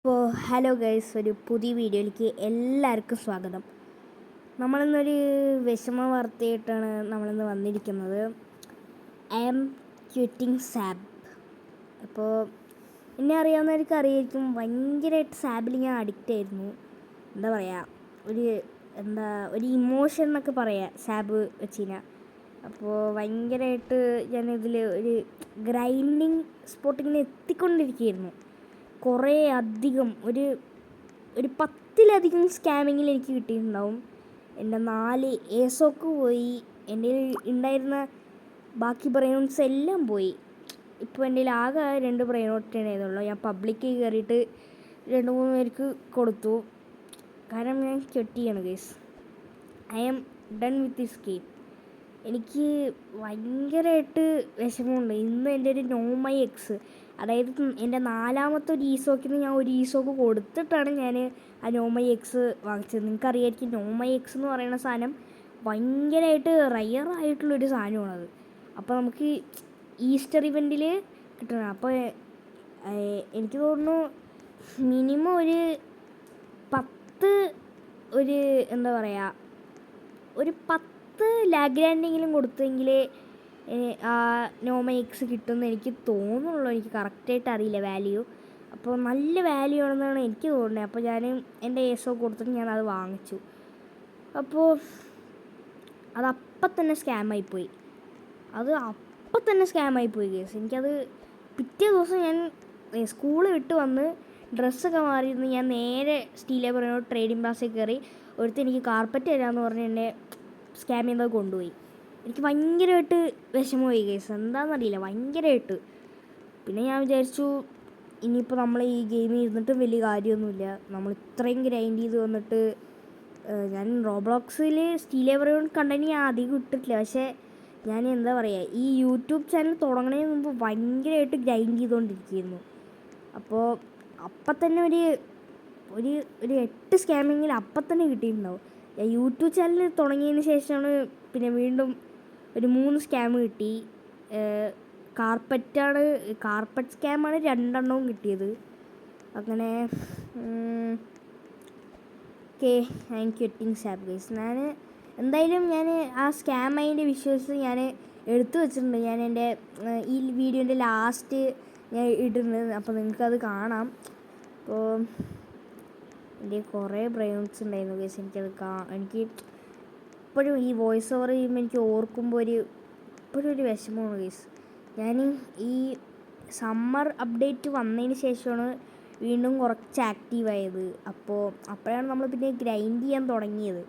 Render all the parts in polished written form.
അപ്പോൾ hello guys, ഒരു പുതിയ വീഡിയോയിലേക്ക് എല്ലാവർക്കും സ്വാഗതം. നമ്മളിന്നൊരു വിഷമ വാർത്തയായിട്ടാണ് നമ്മളിന്ന് വന്നിരിക്കുന്നത്. ഐ ആം ക്വിറ്റിംഗ് സാബ്. അപ്പോൾ എന്നെ അറിയാവുന്നവർക്ക് അറിയായിരിക്കും, ഭയങ്കരമായിട്ട് സാബിൽ ഞാൻ അഡിക്റ്റ് ആയിരുന്നു. എന്താ പറയുക, ഒരു ഇമോഷൻ എന്നൊക്കെ പറയാം സാബ് വെച്ച് കഴിഞ്ഞാൽ. അപ്പോൾ ഭയങ്കരമായിട്ട് ഞാനിതിൽ ഒരു ഗ്രൈൻഡിങ് സ്പോട്ടിങ്ങനെ എത്തിക്കൊണ്ടിരിക്കുകയായിരുന്നു. കുറേ അധികം ഒരു 10-ലധികം സ്കാമിങ്ങിൽ എനിക്ക് കിട്ടിയിട്ടുണ്ടാവും. എൻ്റെ 4 ഏസോക്ക് പോയി, എൻ്റെ ഉണ്ടായിരുന്ന ബാക്കി ബ്രെയിനോട്ട്സ് എല്ലാം പോയി. ഇപ്പോൾ എൻ്റെ ആകെ 2 ബ്രെയിനോട്ടേ ഉണ്ടായിരുന്നുള്ളൂ. ഞാൻ പബ്ലിക്കിൽ കയറിയിട്ട് 2-3 പേർക്ക് കൊടുത്തു. കാരണം ഞാൻ quit guys. I am done with this game. എനിക്ക് ഭയങ്കരമായിട്ട് വിഷമമുണ്ട്. ഇന്ന് എൻ്റെ ഒരു നോ മൈ എക്സ്, അതായത് എൻ്റെ 4ാമത്തെ ഒരു ഈസോക്കിന് ഞാൻ ഒരു ഈസോക്ക് കൊടുത്തിട്ടാണ് ഞാൻ ആ നോ മൈ എക്സ് വാങ്ങിച്ചത്. നിങ്ങൾക്കറിയായിരിക്കും, നോ മൈ എക്സ് എന്ന് പറയുന്ന സാധനം ഭയങ്കരമായിട്ട് റയറായിട്ടുള്ളൊരു സാധനമാണത്. അപ്പോൾ നമുക്ക് ഈസ്റ്റർ ഇവൻറ്റിൽ കിട്ടണം. അപ്പോൾ എനിക്ക് തോന്നുന്നു മിനിമം ഒരു 10 എന്താ പറയുക, ഒരു 10 ലാഗ്രാൻഡെങ്കിലും കൊടുത്തെങ്കിൽ നോ മൈ എക്സ് കിട്ടുമെന്ന് എനിക്ക് തോന്നുന്നുള്ളൂ. എനിക്ക് കറക്റ്റായിട്ട് അറിയില്ല വാല്യൂ. അപ്പോൾ നല്ല വാല്യൂ ആണെന്നാണ് എനിക്ക് തോന്നുന്നത്. അപ്പോൾ ഞാൻ എൻ്റെ ഏസോ കൊടുത്തിട്ട് ഞാനത് വാങ്ങിച്ചു. അപ്പോൾ അതപ്പം തന്നെ സ്കാമായിപ്പോയി. കേസ്. എനിക്കത് പിറ്റേ ദിവസം ഞാൻ സ്കൂളിൽ വിട്ട് വന്ന് ഡ്രസ്സൊക്കെ മാറിയിരുന്ന് ഞാൻ നേരെ സ്റ്റീലേ പറയുന്ന ട്രേഡിംഗ് പ്ലാസയിൽ കയറി. എനിക്ക് കാർപ്പറ്റ് തരാമെന്ന് പറഞ്ഞ് എന്നെ സ്കാം ചെയ്തത് കൊണ്ടുപോയി. എനിക്ക് ഭയങ്കരമായിട്ട് വിഷമമായി കേസ്, എന്താണെന്നറിയില്ല, ഭയങ്കരമായിട്ട്. പിന്നെ ഞാൻ വിചാരിച്ചു, ഇനിയിപ്പോൾ നമ്മൾ ഈ ഗെയിമിൽ ഇരുന്നിട്ട് വലിയ കാര്യമൊന്നുമില്ല. നമ്മൾ ഇത്രയും ഗ്രൈൻഡ് ചെയ്ത് വന്നിട്ട് ഞാൻ റോബ്ലോക്സിൽ സ്റ്റീലേ പറയുന്ന കണ്ടന്റ് ഞാൻ അധികം ഇട്ടിട്ടില്ല. പക്ഷേ ഞാൻ എന്താ പറയുക, ഈ യൂട്യൂബ് ചാനൽ തുടങ്ങുന്നതിന് മുമ്പ് ഭയങ്കരമായിട്ട് ഗ്രൈൻഡ് ചെയ്തുകൊണ്ടിരിക്കുകയായിരുന്നു. അപ്പോൾ അപ്പം തന്നെ ഒരു 8 സ്കാമിങ്ങിൽ അപ്പം തന്നെ കിട്ടിയിട്ടുണ്ടാവും. യൂട്യൂബ് ചാനൽ തുടങ്ങിയതിന് ശേഷമാണ് പിന്നെ വീണ്ടും ഒരു 3 സ്കാം കിട്ടി. കാർപ്പറ്റ് സ്കാമാണ് 2 കിട്ടിയത്. അങ്ങനെ ഓക്കെ, ഐ ആം ക്വിറ്റിംഗ് സാബ് ഗൈസ്. എന്തായാലും ആ സ്കാം അതിൻ്റെ വിഷ്വൽസ് ഞാൻ എടുത്തു വെച്ചിട്ടുണ്ട്. ഞാൻ എൻ്റെ ഈ വീഡിയോൻ്റെ ലാസ്റ്റ് ഞാൻ ഇടുന്നത്, അപ്പോൾ നിങ്ങൾക്കത് കാണാം. അപ്പോൾ എൻ്റെ കുറേ ബ്രെയിൻസ് ഉണ്ടായിരുന്നു ഗൈസ്. എനിക്ക് ഇപ്പോഴും ഈ വോയിസ് ഓവർ ചെയ്യുമ്പോൾ എനിക്ക് ഓർക്കുമ്പോൾ ഇപ്പോഴും ഒരു വിഷമമാണ് ഗൈസ്. ഞാൻ ഈ സമ്മർ അപ്ഡേറ്റ് വന്നതിന് ശേഷമാണ് വീണ്ടും കുറച്ച് ആക്റ്റീവായത്. അപ്പോഴാണ് നമ്മൾ പിന്നെ ഗ്രൈൻഡ് ചെയ്യാൻ തുടങ്ങിയത്.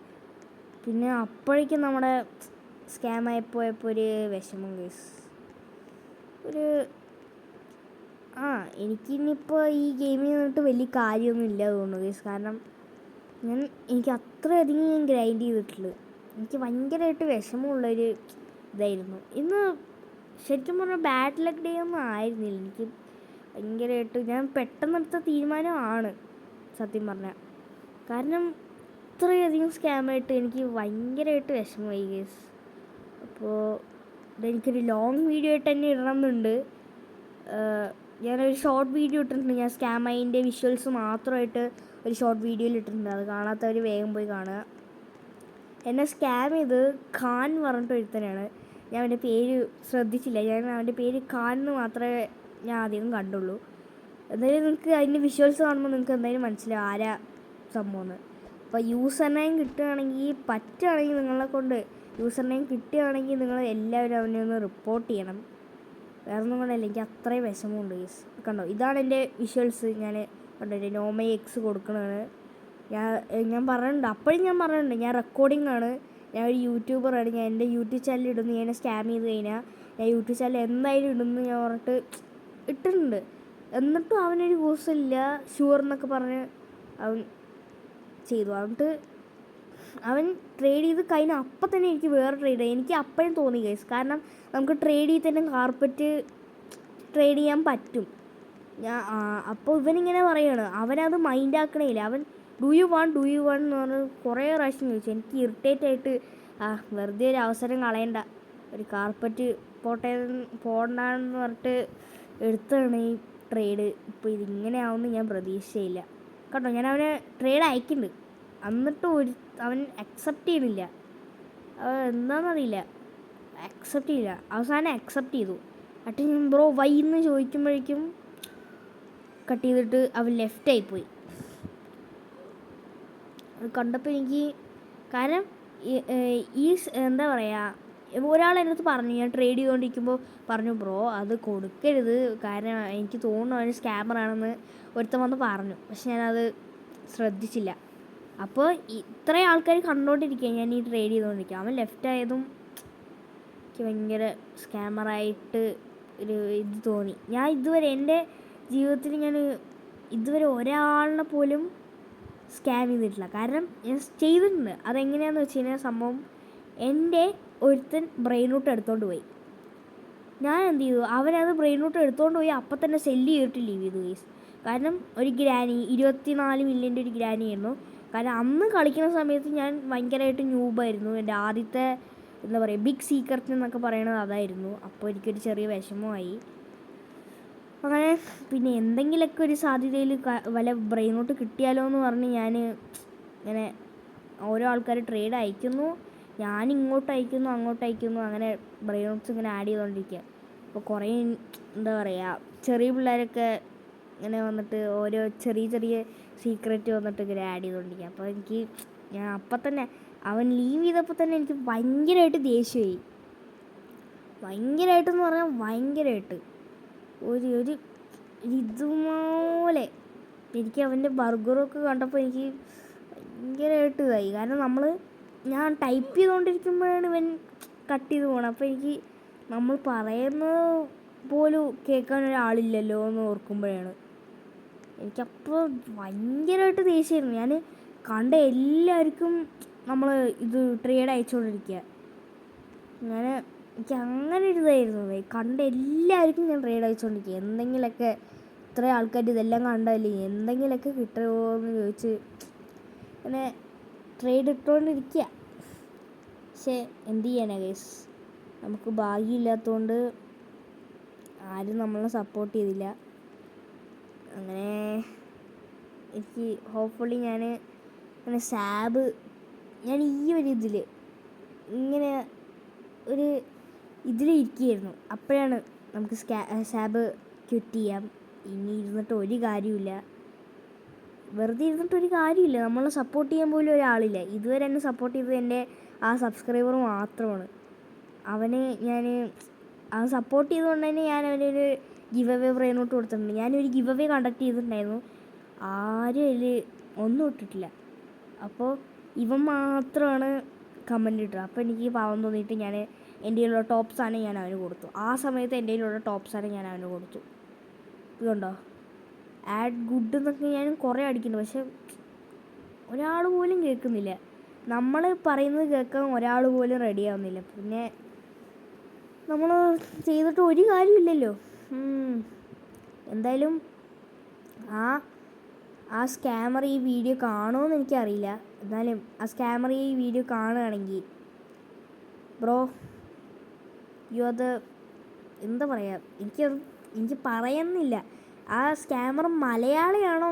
പിന്നെ അപ്പോഴേക്കും നമ്മുടെ സ്കാമായിപ്പോയപ്പോൾ ഒരു വിഷമം ഗൈസ്. എനിക്കിനിപ്പോൾ ഈ ഗെയിമിൽ നിന്നിട്ട് വലിയ കാര്യമൊന്നും ഇല്ല തോന്നുന്നു ഗൈസ്. കാരണം എനിക്ക് അത്രയധികം ഞാൻ ഗ്രൈൻഡ് ചെയ്തിട്ടുള്ളൂ. എനിക്ക് ഭയങ്കരമായിട്ട് വിഷമമുള്ളൊരു ഇതായിരുന്നു. ഇന്ന് ശരിക്കും പറഞ്ഞാൽ ബാഡ് ലക്ക് ഡേ ഒന്നും ആയിരുന്നില്ല. എനിക്ക് ഭയങ്കരമായിട്ട് ഞാൻ പെട്ടെന്നെടുത്ത തീരുമാനമാണ് സത്യം പറഞ്ഞാൽ. കാരണം ഇത്രയധികം സ്കാമായിട്ട് എനിക്ക് ഭയങ്കരമായിട്ട് വിഷമമായി ഗൈസ്. അപ്പോൾ ഇതെനിക്കൊരു ലോങ് വീഡിയോ ആയിട്ട് തന്നെ ഇടണമെന്നുണ്ട്. ഞാനൊരു ഷോർട്ട് വീഡിയോ ഇട്ടിട്ടുണ്ട്. ഞാൻ സ്കാമൈൻ്റെ വിഷ്വൽസ് മാത്രമായിട്ട് ഒരു ഷോർട്ട് വീഡിയോയിൽ ഇട്ടിട്ടുണ്ട്. അത് കാണാത്തവർ വേഗം പോയി കാണുക. എന്നെ സ്കാം ചെയ്ത് ഖാൻ പറഞ്ഞിട്ട് ഒരുത്തനാണ്. ഞാൻ അവൻ്റെ പേര് ശ്രദ്ധിച്ചില്ല. ഞാൻ അവൻ്റെ പേര് ഖാൻ എന്ന് മാത്രമേ ഞാൻ ആദ്യം കണ്ടുള്ളൂ. എന്തായാലും നിങ്ങൾക്ക് അതിൻ്റെ വിഷ്വൽസ് കാണുമ്പോൾ നിങ്ങൾക്ക് എന്തായാലും മനസ്സിലാവും ആരാ സംഭവമെന്ന്. അപ്പോൾ യൂസർ നെയിം പറ്റുകയാണെങ്കിൽ നിങ്ങളെ കൊണ്ട് യൂസർ നെയിം കിട്ടുകയാണെങ്കിൽ നിങ്ങൾ എല്ലാവരും അവനെ ഒന്ന് റിപ്പോർട്ട് ചെയ്യണം. വേറെ ഒന്നും കൊണ്ടല്ല, എനിക്ക് അത്രയും വിഷമമുണ്ട് ഗൈസ്. കണ്ടോ, ഇതാണ് എൻ്റെ വിഷ്വൽസ്. ഞാൻ കണ്ടോ നോ മൈ എക്സ് കൊടുക്കണതാണ്. ഞാൻ പറഞ്ഞിട്ടുണ്ട്, അപ്പോഴും ഞാൻ പറഞ്ഞിട്ടുണ്ട്, ഞാൻ റെക്കോർഡിംഗ് ആണ്, ഞാൻ ഒരു യൂട്യൂബറാണ്, ഞാൻ എൻ്റെ യൂട്യൂബ് ചാനൽ ഇടുന്നു. ഞാൻ സ്കാം ചെയ്ത് കഴിഞ്ഞാൽ ഞാൻ യൂട്യൂബ് ചാനൽ എന്തായാലും ഇടുന്നു ഞാൻ പറഞ്ഞിട്ട് ഇട്ടിട്ടുണ്ട്. എന്നിട്ടും അവനൊരു കൂസമില്ല, ഷുവർ എന്നൊക്കെ പറഞ്ഞ് അവൻ ചെയ്തു. എന്നിട്ട് അവൻ ട്രേഡ് ചെയ്ത് കഴിഞ്ഞ അപ്പം തന്നെ എനിക്ക് വേറെ ട്രേഡ് ചെയ്യും. എനിക്ക് അപ്പോഴും തോന്നി ഗൈസ്. കാരണം നമുക്ക് ട്രേഡ് ചെയ്ത് തന്നെ കാർപ്പറ്റ് ട്രേഡ് ചെയ്യാൻ പറ്റും. അപ്പോൾ ഇവനിങ്ങനെ പറയുകയാണ്, അവനത് മൈൻഡാക്കണേയില്ല. അവൻ ഡു യു വാണ്ട് എന്ന് പറഞ്ഞ് കുറേ പ്രാവശ്യം ചോദിച്ചു. എനിക്ക് ഇറിറ്റേറ്റ് ആയിട്ട് വെറുതെ ഒരു അവസരം കളയണ്ട, ഒരു കാർപ്പറ്റ് പോണ്ടെന്ന് പറഞ്ഞിട്ട് എടുത്താണ്. ട്രേഡ് ഇപ്പോൾ ഇതിങ്ങനെയാവുമെന്ന് ഞാൻ പ്രതീക്ഷിച്ചില്ല കേട്ടോ. ഞാൻ അവനെ ട്രേഡ് അയക്കുന്നുണ്ട്, എന്നിട്ടും അവൻ അക്സെപ്റ്റ് ചെയ്യുന്നില്ല. എന്താണെന്നറിയില്ല, അക്സെപ്റ്റ് ചെയ്യില്ല. അവസാനം അക്സെപ്റ്റ് ചെയ്തു. എന്നിട്ട് ഞാൻ ബ്രോ വൈ എന്ന് ചോദിക്കുമ്പോഴേക്കും കട്ട് ചെയ്തിട്ട് അവൻ ലെഫ്റ്റായി പോയി. അത് കണ്ടപ്പോൾ എനിക്ക്, കാരണം ഈ എന്താ പറയുക, ഒരാൾ എൻ്റെ അടുത്ത് പറഞ്ഞു, ഞാൻ ട്രേഡ് ചെയ്തുകൊണ്ടിരിക്കുമ്പോൾ പറഞ്ഞു, ബ്രോ അത് കൊടുക്കരുത്, കാരണം എനിക്ക് തോന്നുന്നു അവന് സ്കാമറാണെന്ന് ഒരുത്തൻ വന്ന് പറഞ്ഞു. പക്ഷെ ഞാനത് ശ്രദ്ധിച്ചില്ല. അപ്പോൾ ഇത്രയും ആൾക്കാർ കണ്ടുകൊണ്ടിരിക്കുക ഞാൻ ഈ ട്രേഡ് ചെയ്തുകൊണ്ടിരിക്കുക. അവൻ ലെഫ്റ്റ് ആയതും എനിക്ക് ഭയങ്കര സ്കാമറായിട്ട് ഒരു ഇത് തോന്നി. ഞാൻ ഇതുവരെ എൻ്റെ ജീവിതത്തിൽ ഞാൻ ഇതുവരെ ഒരാളിനെ പോലും സ്കാം ചെയ്തിട്ടില്ല. കാരണം ഞാൻ ചെയ്തിട്ടുണ്ട്. അതെങ്ങനെയാണെന്ന് വെച്ച് കഴിഞ്ഞാൽ, സംഭവം എൻ്റെ ഒരുത്തൻ ബ്രെയിൻ റൂട്ട് എടുത്തുകൊണ്ട് പോയി. ഞാൻ എന്ത് ചെയ്തു, അവനത് ബ്രെയിൻ റൂട്ട് എടുത്തുകൊണ്ട് പോയി അപ്പം തന്നെ സെല്ല് ചെയ്തിട്ട് ലീവ് ചെയ്തു ഗൈസ്. കാരണം ഒരു ഗ്രാനി 24 മില്യൻ്റെ ഒരു ഗ്രാനി ആയിരുന്നു. കാരണം അന്ന് കളിക്കുന്ന സമയത്ത് ഞാൻ ഭയങ്കരമായിട്ട് ന്യൂബായിരുന്നു. എൻ്റെ ആദ്യത്തെ എന്താ പറയുക ബിഗ് സീക്രറ്റ് എന്നൊക്കെ പറയണത് അതായിരുന്നു. അപ്പോൾ എനിക്കൊരു ചെറിയ വിഷമമായി. അങ്ങനെ പിന്നെ എന്തെങ്കിലുമൊക്കെ ഒരു സാധ്യതയിൽ വല്ല ബ്രെയിൻ റൂട്ട് കിട്ടിയാലോ എന്ന് പറഞ്ഞ് ഞാൻ ഇങ്ങനെ ഓരോ ആൾക്കാർ ട്രേഡ് അയക്കുന്നു, ഞാൻ ഇങ്ങോട്ട് അയക്കുന്നു അങ്ങോട്ട് അയക്കുന്നു, അങ്ങനെ ബ്രെയിൻ റൂട്ട്സ് ഇങ്ങനെ ആഡ് ചെയ്തുകൊണ്ടിരിക്കുക. അപ്പോൾ കുറേ എന്താ പറയുക ചെറിയ പിള്ളേരൊക്കെ ഇങ്ങനെ വന്നിട്ട് ഓരോ ചെറിയ ചെറിയ സീക്രറ്റ് വന്നിട്ട് ഇങ്ങനെ ആഡ് ചെയ്തുകൊണ്ടിരിക്കുക. അപ്പോൾ ഞാൻ അപ്പം തന്നെ അവൻ ലീവ് ചെയ്തപ്പോൾ തന്നെ എനിക്ക് ഭയങ്കരമായിട്ട് ദേഷ്യമായി. ഭയങ്കരമായിട്ടെന്ന് പറഞ്ഞാൽ ഭയങ്കരമായിട്ട് ഒരു ഇതുപോലെ എനിക്ക് അവൻ്റെ ബർഗറൊക്കെ കണ്ടപ്പോൾ എനിക്ക് ഭയങ്കരമായിട്ട് ഇതായി. കാരണം ഞാൻ ടൈപ്പ് ചെയ്തുകൊണ്ടിരിക്കുമ്പോഴാണ് ഇവൻ കട്ട് ചെയ്ത് പോകണം. അപ്പോൾ എനിക്ക് നമ്മൾ പറയുന്നത് പോലും കേൾക്കാൻ ഒരാളില്ലല്ലോ എന്ന് ഓർക്കുമ്പോഴാണ് എനിക്കപ്പോൾ ഭയങ്കരമായിട്ട് ദേഷ്യമായിരുന്നു. ഞാൻ കണ്ട എല്ലാവർക്കും നമ്മൾ ഇത് ട്രേഡ് അയച്ചുകൊണ്ടിരിക്കുക. എനിക്ക് അങ്ങനെ ഒരു ഇതായിരുന്നു. കണ്ട എല്ലാവർക്കും ഞാൻ ട്രേഡ് അയച്ചുകൊണ്ടിരിക്കുക. എന്തെങ്കിലുമൊക്കെ ഇത്ര ആൾക്കാർ ഇതെല്ലാം കണ്ടല്ലേ, എന്തെങ്കിലുമൊക്കെ കിട്ടുമോ എന്ന് ചോദിച്ച് അങ്ങനെ ട്രേഡ് ഇട്ടുകൊണ്ടിരിക്കുക. പക്ഷേ എന്ത് ചെയ്യാനാ ഗൈസ്, നമുക്ക് ഭാഗ്യമില്ലാത്തതുകൊണ്ട് ആരും നമ്മളെ സപ്പോർട്ട് ചെയ്തില്ല. അങ്ങനെ എനിക്ക് ഹോപ്പ്ഫുള്ളി ഞാൻ അങ്ങനെ ഞാൻ ഈ ഒരു ഇങ്ങനെ ഒരു ഇതിലിരിക്കുകയായിരുന്നു. അപ്പോഴാണ് നമുക്ക് സാബ് ക്വിറ്റ് ചെയ്യാം, ഇനി ഇരുന്നിട്ട് ഒരു കാര്യമില്ല, വെറുതെ ഇരുന്നിട്ടൊരു കാര്യമില്ല, നമ്മളെ സപ്പോർട്ട് ചെയ്യാൻ പോലും ഒരാളില്ല. ഇതുവരെ എന്നെ സപ്പോർട്ട് ചെയ്തത് എൻ്റെ ആ സബ്സ്ക്രൈബർ മാത്രമാണ്. അവൻ സപ്പോർട്ട് ചെയ്തുകൊണ്ട് തന്നെ ഞാൻ അവനൊരു ഗിവ് അവേ ബ്രെയിൻ റൂട്ട് കൊടുത്തിട്ടുണ്ട്. ഞാനൊരു ഗിവ് അവേ കണ്ടക്ട് ചെയ്തിട്ടുണ്ടായിരുന്നു, ആരും അതിൽ ഒന്നും ഇട്ടിട്ടില്ല. അപ്പോൾ ഇവൻ മാത്രമാണ് കമൻറ്റ് ഇട്ടത്. അപ്പോൾ എനിക്ക് പാവം തോന്നിയിട്ട് ഞാൻ എൻ്റെ കയ്യിലുള്ള ടോപ്പ് സാധനം ഞാൻ അവന് കൊടുത്തു. ആ സമയത്ത് എൻ്റെ കയ്യിലുള്ള ടോപ്പ് സാധനം ഞാൻ അവന് കൊടുത്തു. ഇതുണ്ടോ ആഡ് ഗുഡ് എന്നൊക്കെ ഞാൻ കുറേ അടിക്കുന്നുണ്ട്, പക്ഷെ ഒരാൾ പോലും കേൾക്കുന്നില്ല. നമ്മൾ പറയുന്നത് കേൾക്കാൻ ഒരാൾ പോലും റെഡി ആവുന്നില്ല. പിന്നെ നമ്മൾ ചെയ്തിട്ട് ഒരു കാര്യമില്ലല്ലോ. എന്തായാലും ആ സ്കാമർ ഈ വീഡിയോ കാണുമെന്ന് എനിക്കറിയില്ല. എന്നാലും ആ സ്കാമർ ഈ വീഡിയോ കാണുകയാണെങ്കിൽ ബ്രോ എന്താ പറയുക, എനിക്ക് പറയുന്നില്ല. ആ സ്കാമർ മലയാളിയാണോ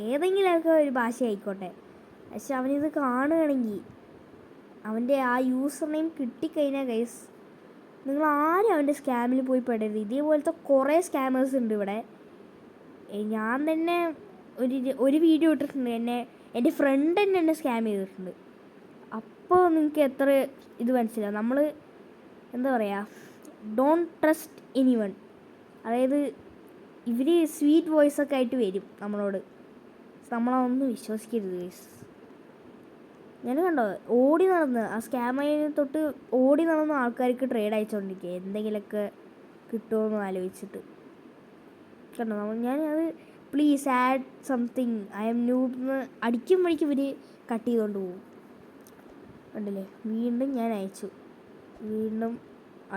ഏതെങ്കിലുമൊക്കെ ഒരു ഭാഷ ആയിക്കോട്ടെ, പക്ഷെ അവനിത് കാണുകയാണെങ്കിൽ അവൻ്റെ ആ യൂസർ നെയിം കിട്ടിക്കഴിഞ്ഞാൽ ഗൈസ് നിങ്ങൾ ആരും അവൻ്റെ സ്കാമിൽ പോയി പെടരുത്. ഇതേപോലത്തെ കുറേ സ്കാമേഴ്സ് ഉണ്ട് ഇവിടെ. ഞാൻ തന്നെ ഒരു വീഡിയോ ഇട്ടിട്ടുണ്ട്, എൻ്റെ ഫ്രണ്ട് തന്നെ എന്നെ സ്കാം ചെയ്തിട്ടുണ്ട്. അപ്പോൾ നിങ്ങൾക്ക് എത്ര ഇത് മനസ്സിലാവും. നമ്മൾ എന്താ പറയുക, ഡോണ്ട് ട്രസ്റ്റ് എനിവൺ. അതായത് ഇവർ സ്വീറ്റ് വോയിസൊക്കെ ആയിട്ട് വരും നമ്മളോട്, നമ്മളതൊന്നും വിശ്വസിക്കരുത് ഗൈസ്. ഞാൻ കണ്ടോ ഓടി നടന്ന് ആ സ്കാമയിന് തൊട്ട് ഓടി നടന്ന ആൾക്കാർക്ക് ട്രേഡ് അയച്ചുകൊണ്ടിരിക്കുക, എന്തെങ്കിലുമൊക്കെ കിട്ടുമോ എന്ന് ആലോചിച്ചിട്ട്. കണ്ടോ ഞാനത് please add something I M noob എന്ന് അടിക്കുമ്പോഴേക്കും ഇവർ കട്ട് ചെയ്തുകൊണ്ട് പോകും. കണ്ടില്ലേ, വീണ്ടും ഞാൻ അയച്ചു, വീണ്ടും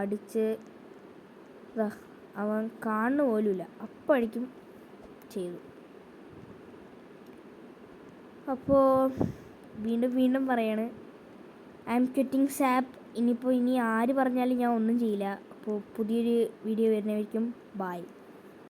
അടിച്ച് അവൻ കാണുന്ന പോലുമില്ല, അപ്പോഴേക്കും ചെയ്തു. അപ്പോൾ വീണ്ടും പറയാണ്, ഐ എം ക്വിറ്റിംഗ് സാപ്പ്. ഇനി ആര് പറഞ്ഞാലും ഞാൻ ഒന്നും ചെയ്യില്ല. അപ്പോൾ പുതിയൊരു വീഡിയോ വരുന്നതായിരിക്കും. ബൈ.